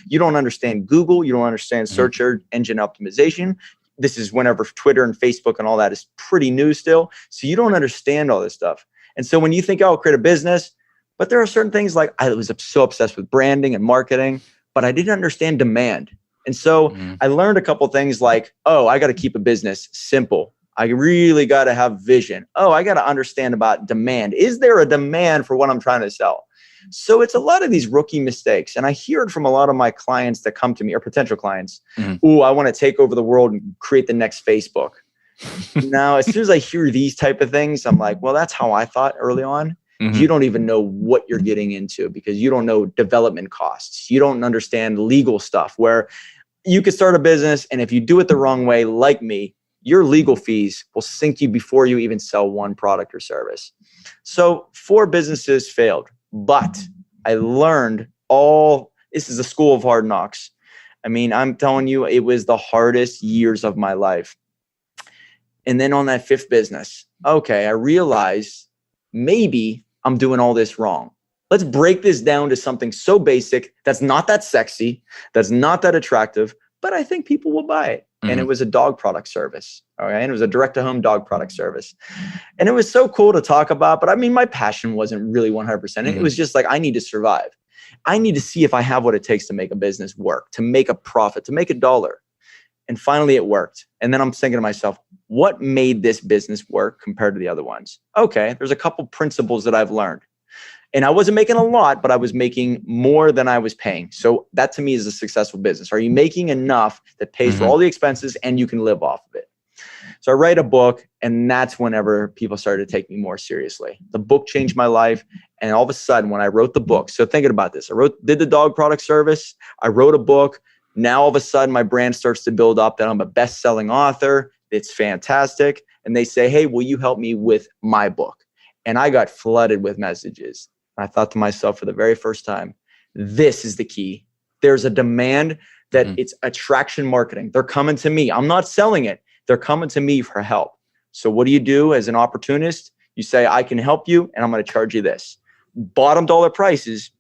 You don't understand Google. You don't understand search engine optimization. This is whenever Twitter and Facebook and all that is pretty new still. So you don't understand all this stuff. And so when you think, oh, I'll create a business, but there are certain things like I was so obsessed with branding and marketing, but I didn't understand demand. And so I learned a couple of things like, oh, I got to keep a business simple. I really got to have vision. Oh, I got to understand about demand. Is there a demand for what I'm trying to sell? So it's a lot of these rookie mistakes. And I hear it from a lot of my clients that come to me or potential clients. Ooh, I want to take over the world and create the next Facebook. Now, as soon as I hear these type of things, I'm like, well, that's how I thought early on. You don't even know what you're getting into because you don't know development costs. You don't understand legal stuff where you could start a business. And if you do it the wrong way, like me, your legal fees will sink you before you even sell one product or service. So 4 businesses failed, but I learned this is a school of hard knocks. I mean, I'm telling you, it was the hardest years of my life. And then on that 5th business, okay, I realized maybe I'm doing all this wrong. Let's break this down to something so basic that's not that sexy, that's not that attractive, but I think people will buy it. And it was a dog product service. Okay. And it was a direct-to-home dog product service. And it was so cool to talk about. But I mean, my passion wasn't really 100%. It was just like, I need to survive. I need to see if I have what it takes to make a business work, to make a profit, to make $1. And finally it worked. And then I'm thinking to myself, what made this business work compared to the other ones? Okay, there's a couple principles that I've learned. And I wasn't making a lot, but I was making more than I was paying. So that to me is a successful business. Are you making enough that pays for all the expenses and you can live off of it? So I write a book, and that's whenever people started to take me more seriously. The book changed my life. And all of a sudden when I wrote the book, so thinking about this, did the dog product service. I wrote a book. Now all of a sudden my brand starts to build up that I'm a best-selling author. It's fantastic. And they say, hey, will you help me with my book? And I got flooded with messages. I thought to myself for the very first time, this is the key. There's a demand that it's attraction marketing. They're coming to me. I'm not selling it. They're coming to me for help. So what do you do as an opportunist? You say, I can help you and I'm going to charge you this. Bottom dollar prices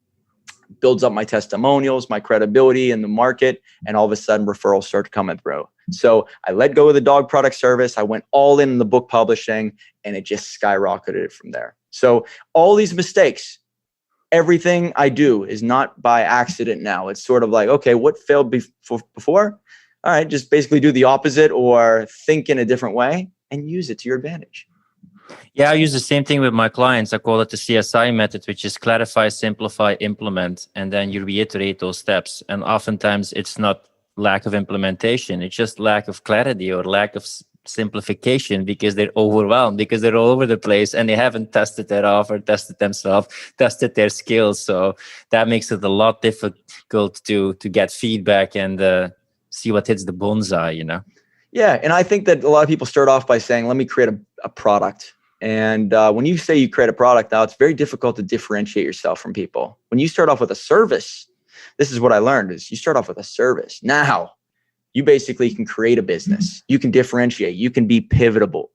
builds up my testimonials, my credibility in the market. And all of a sudden referrals start coming through. So I let go of the dog product service. I went all in the book publishing and it just skyrocketed from there. So all these mistakes, everything I do is not by accident now. It's sort of like, okay, what failed before? All right, just basically do the opposite or think in a different way and use it to your advantage. Yeah, I use the same thing with my clients. I call it the CSI method, which is clarify, simplify, implement, and then you reiterate those steps. And oftentimes it's not lack of implementation. It's just lack of clarity or lack of simplification because they're overwhelmed, because they're all over the place and they haven't tested their offer, tested themselves, tested their skills. So that makes it a lot difficult to get feedback and see what hits the bullseye, you know? Yeah. And I think that a lot of people start off by saying, let me create a product. And when you say you create a product now, it's very difficult to differentiate yourself from people. When you start off with a service, this is what I learned is you start off with a service. Now, you basically can create a business. You can differentiate. You can be pivotal.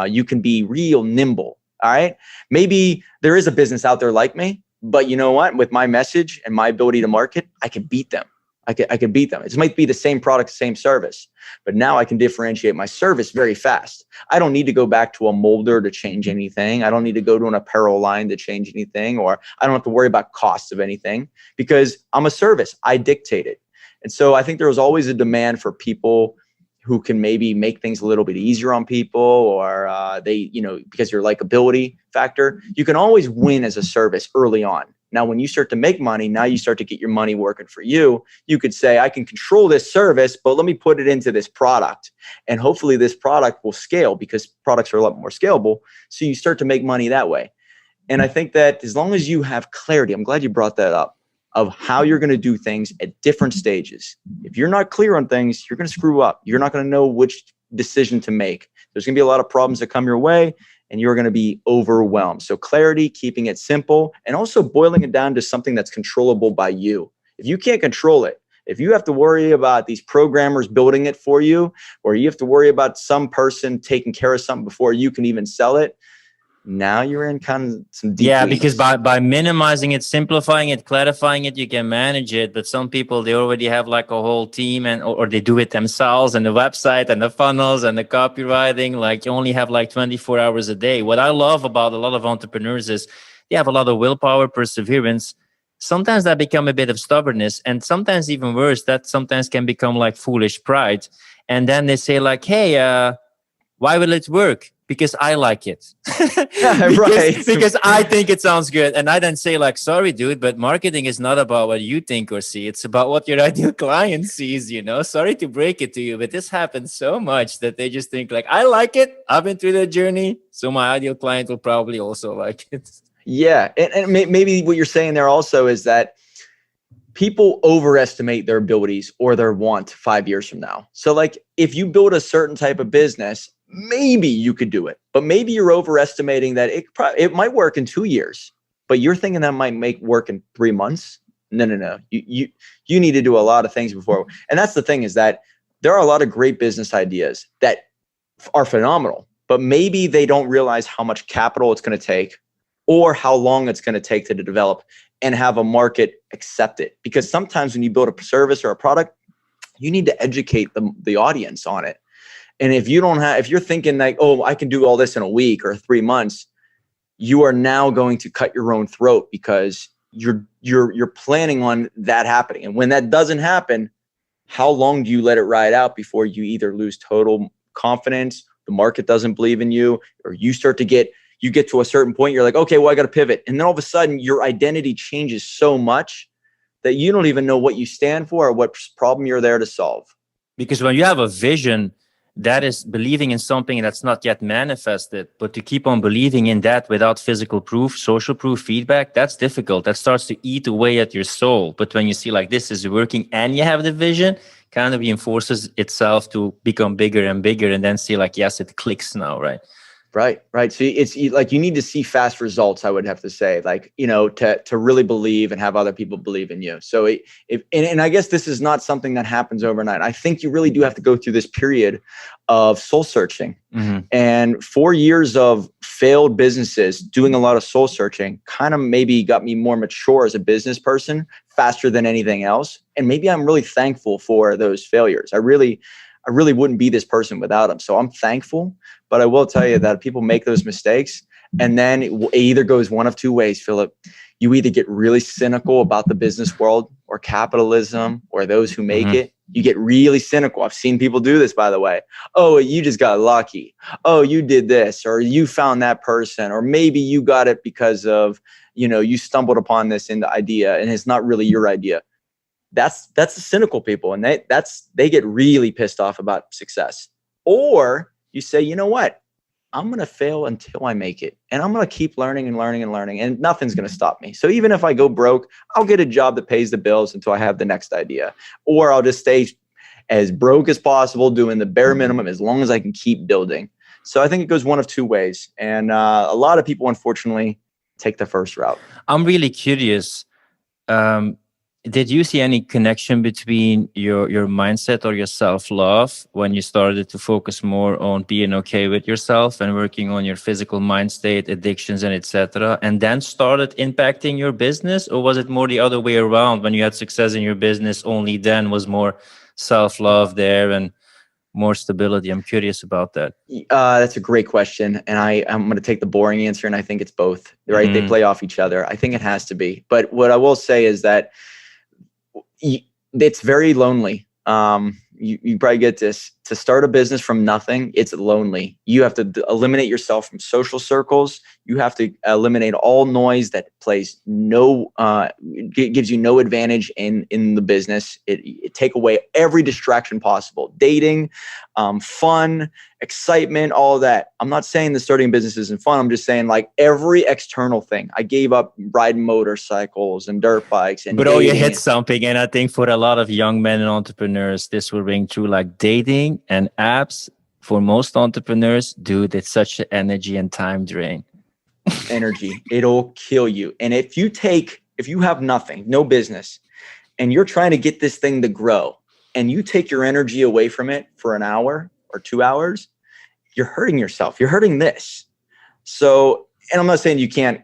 You can be real nimble. All right. Maybe there is a business out there like me, but you know what? With my message and my ability to market, I can beat them. I could beat them. It might be the same product, same service, but now I can differentiate my service very fast. I don't need to go back to a molder to change anything. I don't need to go to an apparel line to change anything, or I don't have to worry about costs of anything because I'm a service. I dictate it. And so I think there was always a demand for people who can maybe make things a little bit easier on people, or because your likability factor, you can always win as a service early on. Now, when you start to make money, now you start to get your money working for you. You could say, I can control this service, but let me put it into this product. And hopefully this product will scale because products are a lot more scalable. So you start to make money that way. And I think that as long as you have clarity, I'm glad you brought that up, of how you're going to do things at different stages. If you're not clear on things, you're going to screw up. You're not going to know which decision to make. There's going to be a lot of problems that come your way, and you're going to be overwhelmed. So clarity, keeping it simple, and also boiling it down to something that's controllable by you. If you can't control it, if you have to worry about these programmers building it for you, or you have to worry about some person taking care of something before you can even sell it, now you're in kind of some deep weeds. Because by minimizing it, simplifying it, clarifying it, you can manage it. But some people, they already have like a whole team, and or they do it themselves, and the website and the funnels and the copywriting, like you only have like 24 hours a day. What I love about a lot of entrepreneurs is they have a lot of willpower, perseverance. Sometimes that become a bit of stubbornness, and sometimes even worse, that sometimes can become like foolish pride. And then they say like, hey, why will it work? Because I like it. because I think it sounds good. And I then say like, sorry, dude, but marketing is not about what you think or see. It's about what your ideal client sees, you know? Sorry to break it to you, but this happens so much that they just think like, I like it. I've been through the journey. So my ideal client will probably also like it. Yeah. And maybe what you're saying there also is that people overestimate their abilities or their want 5 years from now. So like if you build a certain type of business, maybe you could do it, but maybe you're overestimating that it might work in 2 years, but you're thinking that might make work in 3 months. No. You need to do a lot of things before. And that's the thing, is that there are a lot of great business ideas that are phenomenal, but maybe they don't realize how much capital it's going to take or how long it's going to take to develop and have a market accept it. Because sometimes when you build a service or a product, you need to educate the audience on it. And if you're thinking like, oh, I can do all this in a week or 3 months, you are now going to cut your own throat, because you're planning on that happening. And when that doesn't happen, how long do you let it ride out before you either lose total confidence, the market doesn't believe in you, or you get to a certain point, you're like, okay, well, I got to pivot. And then all of a sudden your identity changes so much that you don't even know what you stand for or what problem you're there to solve. Because when you have a vision, that is believing in something that's not yet manifested, but to keep on believing in that without physical proof, social proof, feedback, that's difficult. That starts to eat away at your soul. But when you see like this is working and you have the vision, kind of reinforces itself to become bigger and bigger, and then see like, yes, it clicks now, right? Right. So it's like you need to see fast results, I would have to say, like, you know, to really believe and have other people believe in you. So and I guess this is not something that happens overnight. I think you really do have to go through this period of soul searching. Mm-hmm. And 4 years of failed businesses doing a lot of soul searching kind of maybe got me more mature as a business person faster than anything else. And maybe I'm really thankful for those failures. I really wouldn't be this person without them. So I'm thankful. But I will tell you that people make those mistakes, and then it either goes one of two ways, Philip. You either get really cynical about the business world or capitalism or those who make it. You get really cynical. I've seen people do this, by the way. Oh, you just got lucky. Oh, you did this, or you found that person, or maybe you got it because of, you know, you stumbled upon this in the idea and it's not really your idea. That's the cynical people, and they get really pissed off about success. Or you say, you know what? I'm going to fail until I make it. And I'm going to keep learning and learning and learning, and nothing's going to stop me. So even if I go broke, I'll get a job that pays the bills until I have the next idea. Or I'll just stay as broke as possible, doing the bare minimum as long as I can keep building. So I think it goes one of two ways. And a lot of people, unfortunately, take the first route. I'm really curious. Did you see any connection between your mindset or your self-love when you started to focus more on being okay with yourself and working on your physical mind state, addictions, and etc., and then started impacting your business? Or was it more the other way around? When you had success in your business, only then was more self-love there and more stability? I'm curious about that. That's a great question. And I'm going to take the boring answer, and I think it's both, right? Mm-hmm. They play off each other. I think it has to be. But what I will say is that it's very lonely. You probably get this, to start a business from nothing, it's lonely. You have to eliminate yourself from social circles. You have to eliminate all noise that plays gives you no advantage in the business. It take away every distraction possible. Dating, fun, excitement, all of that. I'm not saying that starting a business isn't fun. I'm just saying like every external thing. I gave up riding motorcycles and dirt bikes and Bro, you dating. hit something. And I think for a lot of young men and entrepreneurs, this will ring true. Like dating and apps, for most entrepreneurs, dude, it's such an energy and time drain. Energy. It'll kill you. And if you have nothing, no business, and you're trying to get this thing to grow, and you take your energy away from it for an hour or 2 hours, you're hurting yourself. You're hurting this. So, and I'm not saying you can't.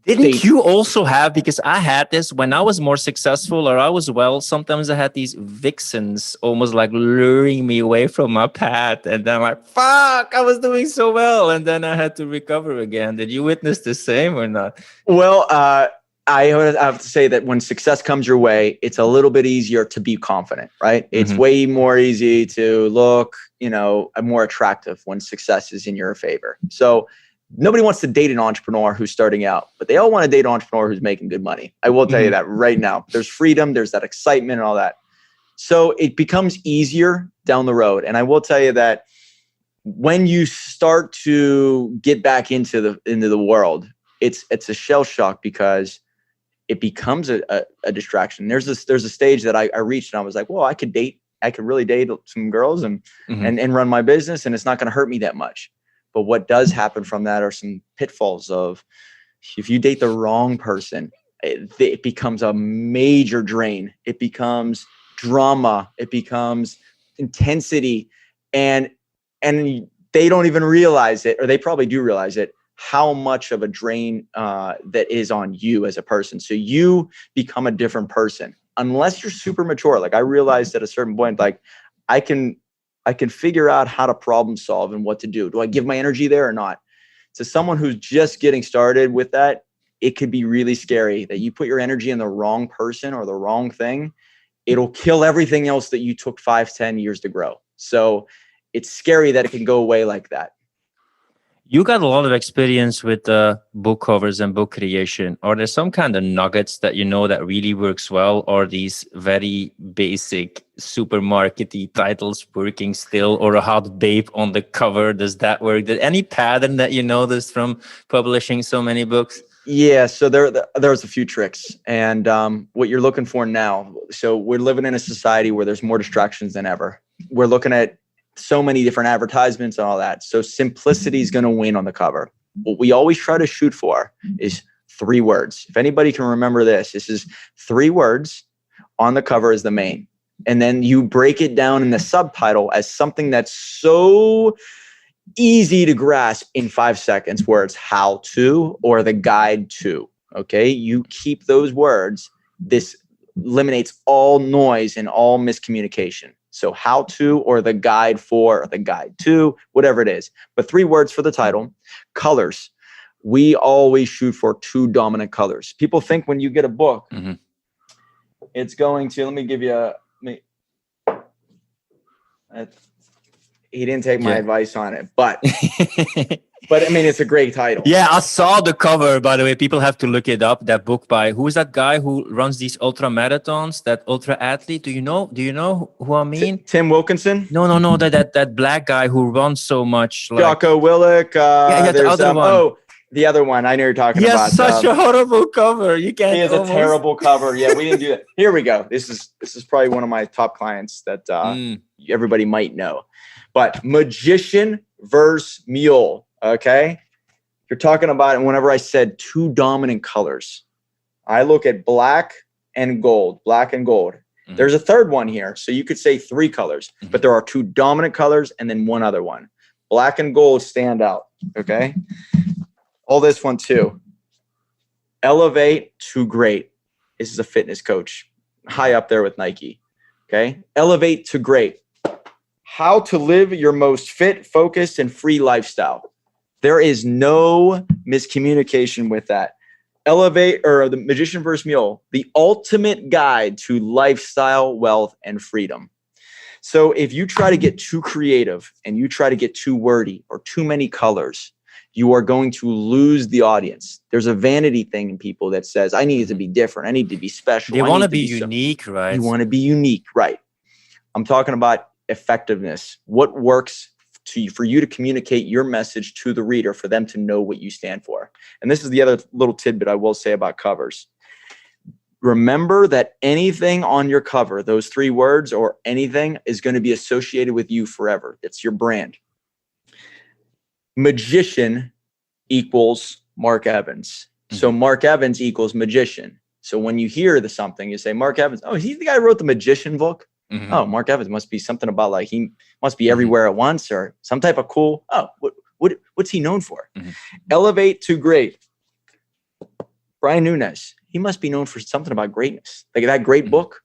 Didn't you also have, because I had this when I was more successful or I was well, sometimes I had these vixens almost like luring me away from my path. And then I'm like, fuck, I was doing so well. And then I had to recover again. Did you witness the same or not? Well, I have to say that when success comes your way, it's a little bit easier to be confident, right? It's way more easy to look, more attractive when success is in your favor. So nobody wants to date an entrepreneur who's starting out, but they all want to date an entrepreneur who's making good money. I will tell you that right now. There's freedom, there's that excitement and all that. So it becomes easier down the road. And I will tell you that when you start to get back into the world, it's a shell shock because it becomes a distraction. There's a stage that I reached and I was like, well, I could really date some girls and run my business, and it's not going to hurt me that much. But what does happen from that are some pitfalls of, if you date the wrong person, it becomes a major drain. It becomes drama. It becomes intensity. And they don't even realize it, or they probably do realize it, how much of a drain that is on you as a person. So you become a different person. Unless you're super mature. Like I realized at a certain point, like I can figure out how to problem solve and what to do. Do I give my energy there or not? To someone who's just getting started with that, it could be really scary that you put your energy in the wrong person or the wrong thing. It'll kill everything else that you took 5-10 years to grow. So it's scary that it can go away like that. You got a lot of experience with book covers and book creation. Are there some kind of nuggets that that really works well, or these very basic supermarket-y titles working still, or a hot babe on the cover? Does that work? Any pattern that you noticed from publishing so many books? Yeah, so there's a few tricks, and what you're looking for now. So we're living in a society where there's more distractions than ever. We're looking at so many different advertisements and all that. So simplicity is going to win on the cover. What we always try to shoot for is 3 words. If anybody can remember this is 3 words on the cover as the main. And then you break it down in the subtitle as something that's so easy to grasp in 5 seconds, where it's how to or the guide to. Okay. You keep those words. This eliminates all noise and all miscommunication. So how to or the guide for or the guide to, whatever it is. But 3 words for the title. Colors. We always shoot for 2 dominant colors. People think when you get a book, it's going to, let me give you he didn't take my advice on it, but I mean, it's a great title. Yeah, I saw the cover, by the way. People have to look it up. That book by, who is that guy who runs these ultra marathons, that ultra athlete? Do you know who I mean? Tim Wilkinson? No, that black guy who runs so much. Jocko Willink. The other one. Oh, the other one. I know you're talking about. He has such a horrible cover. You can't. He has a terrible cover. Yeah, we didn't do that. Here we go. This is probably one of my top clients that everybody might know. But magician versus mule. Okay. You're talking about it. Whenever I said 2 dominant colors, I look at black and gold. There's a third one here. So you could say 3 colors, but there are 2 dominant colors and then one other one. Black and gold stand out. Okay. All this one too. Elevate to great. This is a fitness coach, high up there with Nike. Okay. Elevate to great. How to live your most fit, focused, and free lifestyle. There is no miscommunication with that. Elevate, or the magician versus mule, the ultimate guide to lifestyle, wealth, and freedom. So if you try to get too creative and you try to get too wordy or too many colors, you are going to lose the audience. There's a vanity thing in people that says, I need to be different. I need to be special. They want to be unique, right? You want to be unique, right? I'm talking about effectiveness. What works for you to communicate your message to the reader, for them to know what you stand for. And this is the other little tidbit I will say about covers. Remember that anything on your cover, those 3 words or anything, is going to be associated with you forever. It's your brand. Magician equals Mark Evans. So Mark Evans equals magician. So when you hear something, you say, Mark Evans, oh, he's the guy who wrote the Magician book? Oh, Mark Evans must be something about like he must be everywhere at once, or some type of cool. Oh, what's he known for? Elevate to great. Brian Nunes, he must be known for something about greatness. Like that great book,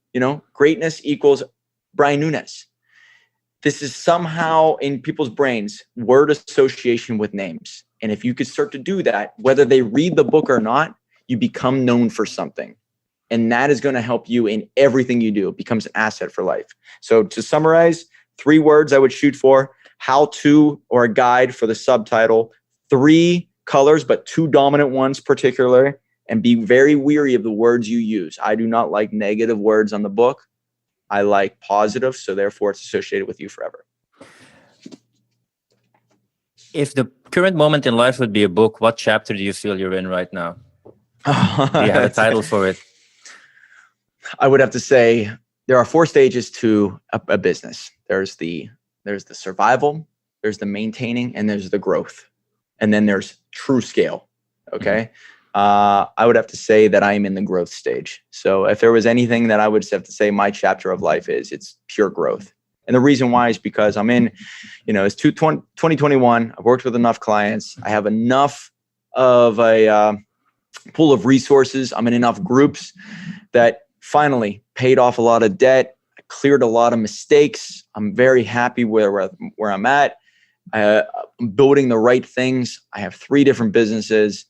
greatness equals Brian Nunes. This is somehow in people's brains, word association with names. And if you could start to do that, whether they read the book or not, you become known for something. And that is going to help you in everything you do. It becomes an asset for life. So to summarize, 3 words I would shoot for: how to, or a guide for the subtitle, 3 colors, but 2 dominant ones particularly, and be very weary of the words you use. I do not like negative words on the book. I like positive, so therefore it's associated with you forever. If the current moment in life would be a book, what chapter do you feel you're in right now? Do you have a title for it? I would have to say there are 4 stages to a business. There's the survival, there's the maintaining, and there's the growth. And then there's true scale. Okay. I would have to say that I am in the growth stage. So if there was anything that I would have to say my chapter of life is, it's pure growth. And the reason why is because I'm in, it's 2021. I've worked with enough clients. I have enough of a pool of resources. I'm in enough groups that finally paid off a lot of debt. I cleared a lot of mistakes. I'm very happy where I'm at. I'm building the right things. I have 3 different businesses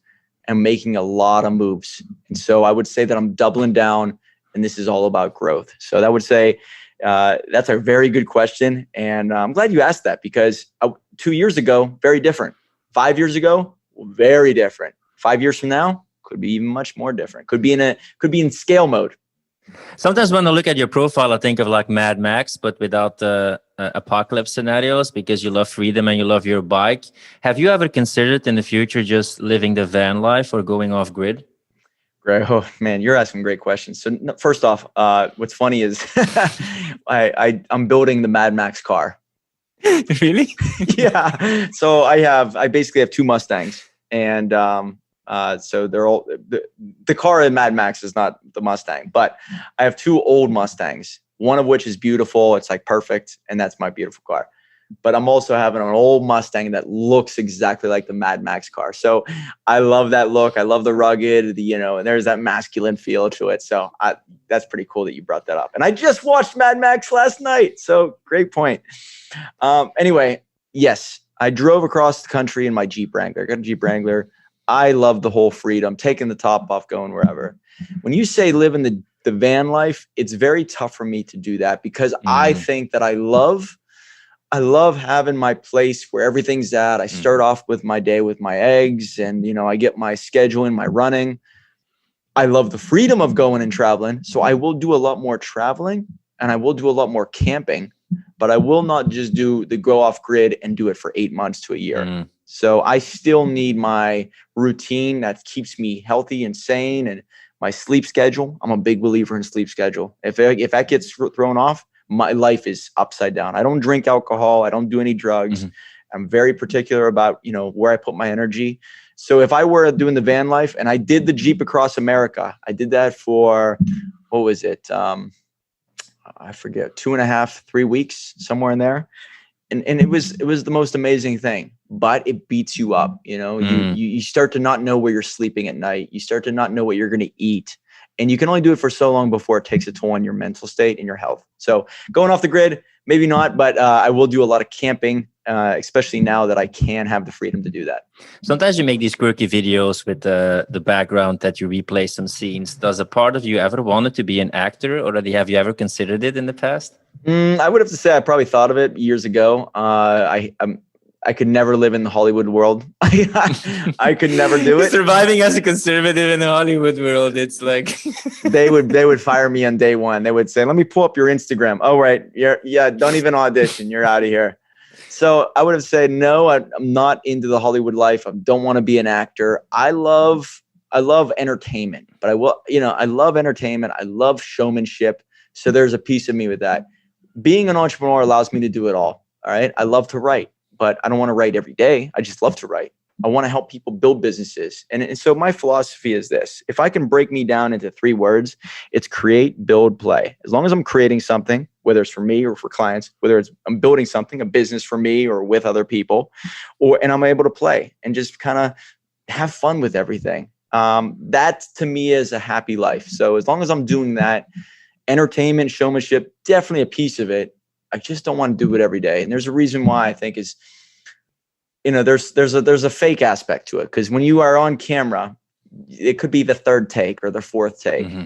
and making a lot of moves. And so I would say that I'm doubling down, and this is all about growth. So that would say that's a very good question. And I'm glad you asked that, because 2 years ago, very different. 5 years ago, very different. 5 years from now, could be even much more different. Could be in scale mode. Sometimes when I look at your profile, I think of like Mad Max, but without the apocalypse scenarios, because you love freedom and you love your bike. Have you ever considered in the future just living the van life or going off grid? Great. Oh man, you're asking great questions. So first off, what's funny is I'm building the Mad Max car. Really? Yeah. So I basically have 2 Mustangs, and so they're all the car in Mad Max is not the Mustang, but I have 2 old Mustangs, one of which is beautiful. It's like perfect. And that's my beautiful car. But I'm also having an old Mustang that looks exactly like the Mad Max car. So I love that look. I love the rugged, and there's that masculine feel to it. So that's pretty cool that you brought that up. And I just watched Mad Max last night. So great point. Anyway, yes, I drove across the country in my Jeep Wrangler. I got a Jeep Wrangler. I love the whole freedom, taking the top off, going wherever. When you say living the van life, it's very tough for me to do that, because I think that I love having my place where everything's at. I start off with my day with my eggs, and, I get my schedule in, my running. I love the freedom of going and traveling. So I will do a lot more traveling, and I will do a lot more camping, but I will not just do the go off grid and do it for 8 months to a year. So I still need my routine that keeps me healthy and sane, and my sleep schedule. I'm a big believer in sleep schedule. If that gets thrown off, my life is upside down. I don't drink alcohol. I don't do any drugs. I'm very particular about, where I put my energy. So if I were doing the van life and I did the Jeep across America, I did that for, what was it? I forget, 2.5, 3 weeks, somewhere in there. And it was the most amazing thing, but it beats you up. You start to not know where you're sleeping at night. You start to not know what you're going to eat. And you can only do it for so long before it takes a toll on your mental state and your health. So going off the grid, maybe not, but I will do a lot of camping. especially now that I can have the freedom to do that. Sometimes you make these quirky videos with the background that you replay some scenes. Does a part of you ever wanted to be an actor, or have you ever considered it in the past? I would have to say I probably thought of it years ago. I could never live in the Hollywood world. I could never do it. Surviving as a conservative in the Hollywood world, it's like they would fire me on day one. They would say, "Let me pull up your Instagram." Oh, right, don't even audition. You're out of here. So I would have said no. I'm not into the Hollywood life. I don't want to be an actor. I love entertainment, but I love entertainment. I love showmanship. So there's a piece of me with that. Being an entrepreneur allows me to do it all. All right. I love to write, but I don't want to write every day. I just love to write. I want to help people build businesses. And so my philosophy is this: if I can break me down into 3 words, it's create, build, play. As long as I'm creating something, whether it's for me or for clients, whether it's I'm building something, a business for me or with other people, and I'm able to play and just kind of have fun with everything. That to me is a happy life. So as long as I'm doing that, entertainment, showmanship, definitely a piece of it. I just don't want to do it every day. And there's a reason why I think is, there's a fake aspect to it. Because when you are on camera, it could be the 3rd take or the 4th take. Mm-hmm.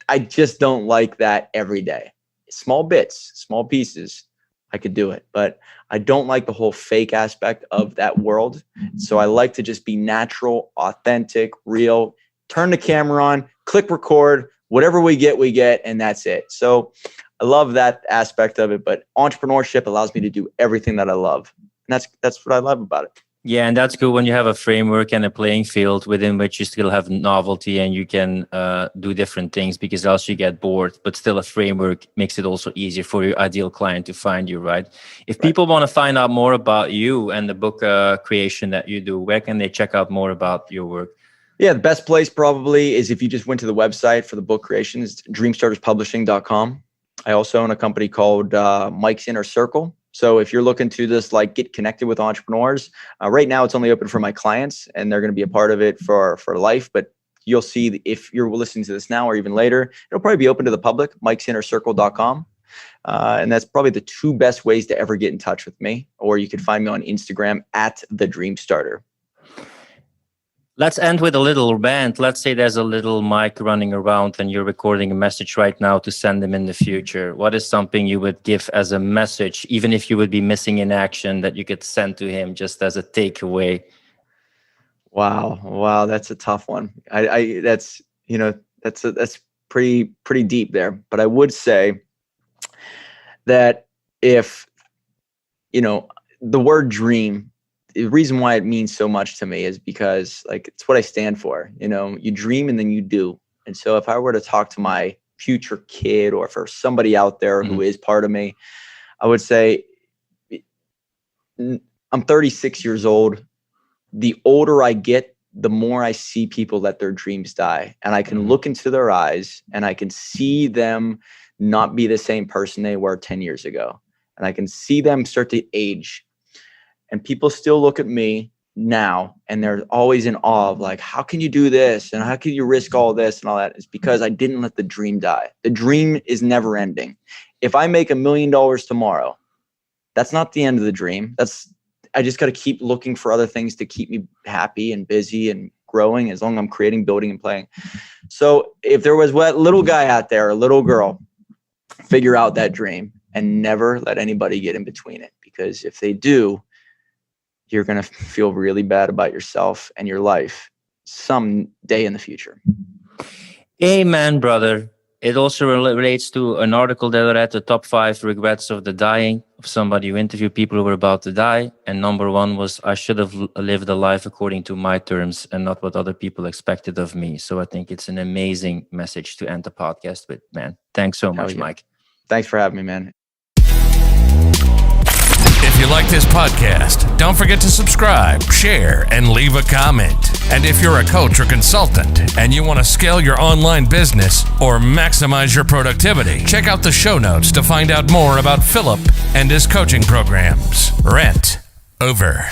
I just don't like that every day. Small bits, small pieces, I could do it. But I don't like the whole fake aspect of that world. So I like to just be natural, authentic, real, turn the camera on, click record, whatever we get, and that's it. So I love that aspect of it, but entrepreneurship allows me to do everything that I love. And that's what I love about it. Yeah, and that's good when you have a framework and a playing field within which you still have novelty and you can do different things, because else you get bored. But still, a framework makes it also easier for your ideal client to find you, right? If people want to find out more about you and the book creation that you do, where can they check out more about your work? Yeah, the best place probably is if you just went to the website for the book creation. It's dreamstarterspublishing.com. I also own a company called Mike's Inner Circle. So if you're looking to just get connected with entrepreneurs, right now it's only open for my clients and they're going to be a part of it for life. But you'll see if you're listening to this now or even later, it'll probably be open to the public, mikesinnercircle.com. And that's probably the 2 best ways to ever get in touch with me. Or you can find me on Instagram @TheDreamStarter. Let's end with a little rant. Let's say there's a little Mike running around and you're recording a message right now to send him in the future. What is something you would give as a message, even if you would be missing in action, that you could send to him just as a takeaway? Wow, that's a tough one. That's pretty deep there. But I would say that if the word dream, the reason why it means so much to me is because it's what I stand for. You dream and then you do. And so if I were to talk to my future kid or for somebody out there who is part of me, I would say I'm 36 years old. The older I get, the more I see people let their dreams die. And I can look into their eyes and I can see them not be the same person they were 10 years ago. And I can see them start to age. And people still look at me now and they're always in awe of how can you do this? And how can you risk all this and all that? It's because I didn't let the dream die. The dream is never ending. If I make $1 million tomorrow, that's not the end of the dream. I just got to keep looking for other things to keep me happy and busy and growing as long as I'm creating, building, and playing. So if there was a little guy out there, a little girl, figure out that dream and never let anybody get in between it. Because if they do, you're going to feel really bad about yourself and your life someday in the future. Amen, brother. It also relates to an article that I read, the top 5 regrets of the dying, of somebody who interviewed people who were about to die. And number 1 was, I should have lived a life according to my terms and not what other people expected of me. So I think it's an amazing message to end the podcast with, man. Thanks so much, Mike. Thanks for having me, man. If you like this podcast, don't forget to subscribe, share, and leave a comment. And if you're a coach or consultant and you want to scale your online business or maximize your productivity, check out the show notes to find out more about Philip and his coaching programs. Rent over.